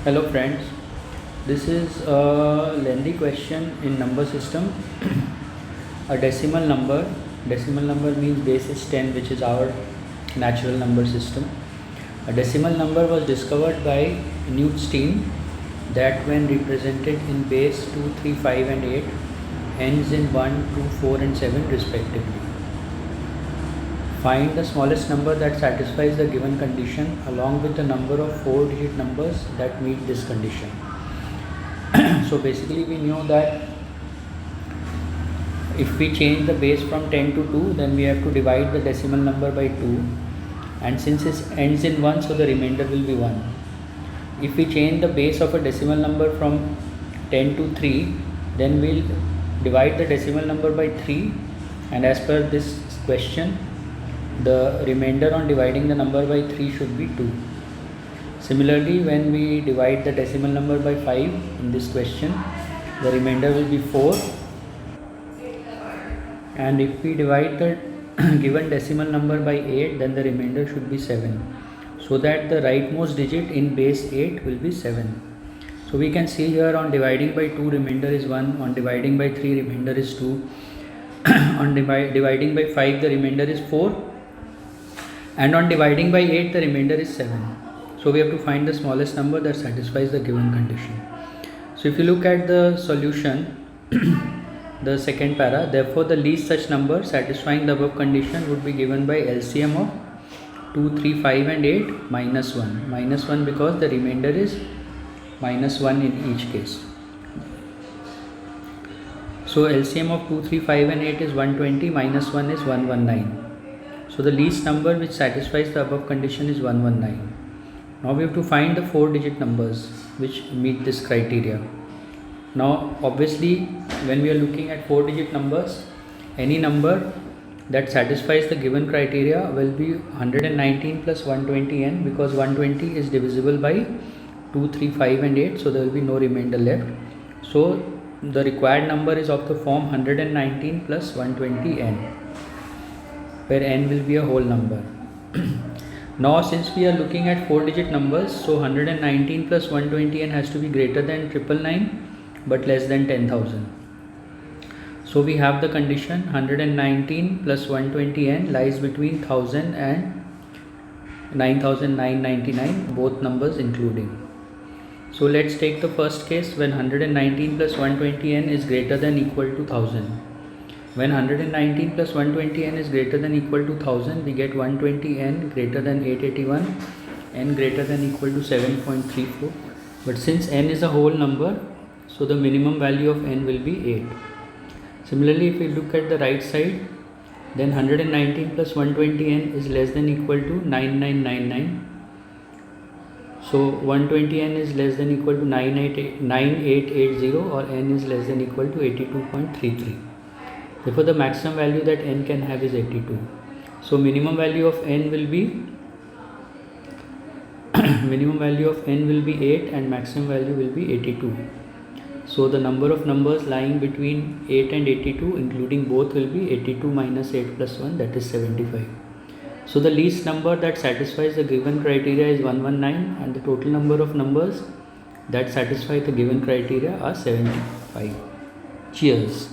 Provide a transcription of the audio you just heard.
Hello friends, this is a lengthy question in number system. A decimal number means base is 10, which is our natural number system. A decimal number was discovered by Newton's team that when represented in base 2, 3, 5 and 8 ends in 1, 2, 4 and 7 respectively. Find the smallest number that satisfies the given condition along with the number of 4-digit numbers that meet this condition. So basically we know that if we change the base from 10 to 2, then we have to divide the decimal number by 2, and since it ends in 1, so the remainder will be 1. If we change the base of a decimal number from 10 to 3, then we'll divide the decimal number by 3, and as per this question, the remainder on dividing the number by 3 should be 2. Similarly, when we divide the decimal number by 5 in this question, the remainder will be 4. And if we divide the given decimal number by 8, then the remainder should be 7. So that the rightmost digit in base 8 will be 7. So we can see here on dividing by 2, remainder is 1. On dividing by 3, remainder is 2. On dividing by 5, the remainder is 4. And on dividing by 8, the remainder is 7. So we have to find the smallest number that satisfies the given condition. So if you look at the solution, the second para, therefore the least such number satisfying the above condition would be given by LCM of 2, 3, 5 and 8 minus 1. Minus 1 because the remainder is minus 1 in each case. So LCM of 2, 3, 5 and 8 is 120, minus 1 is 119. So the least number which satisfies the above condition is 119. Now we have to find the 4-digit numbers which meet this criteria. Now obviously when we are looking at 4-digit numbers, any number that satisfies the given criteria will be 119 plus 120n, because 120 is divisible by 2, 3, 5 and 8, so there will be no remainder left. So the required number is of the form 119 plus 120n, where n will be a whole number. Now since we are looking at 4-digit numbers, so 119 plus 120n has to be greater than 999 but less than 10,000. So we have the condition 119 plus 120n lies between 1000 and 9,999, both numbers including. So let's take the first case when 119 plus 120n is greater than equal to 1000. When 119 plus 120n is greater than equal to 1000, we get 120n greater than 881, n greater than equal to 7.34. But since n is a whole number, so the minimum value of n will be 8. Similarly, if we look at the right side, then 119 plus 120n is less than equal to 9999. So 120n is less than equal to 9880, or n is less than equal to 82.33. Therefore the maximum value that n can have is 82. So minimum value of n will be 8 and maximum value will be 82. So the number of numbers lying between 8 and 82 including both will be 82 minus 8 plus 1, that is 75. So the least number that satisfies the given criteria is 119, and the total number of numbers that satisfy the given criteria are 75. Cheers.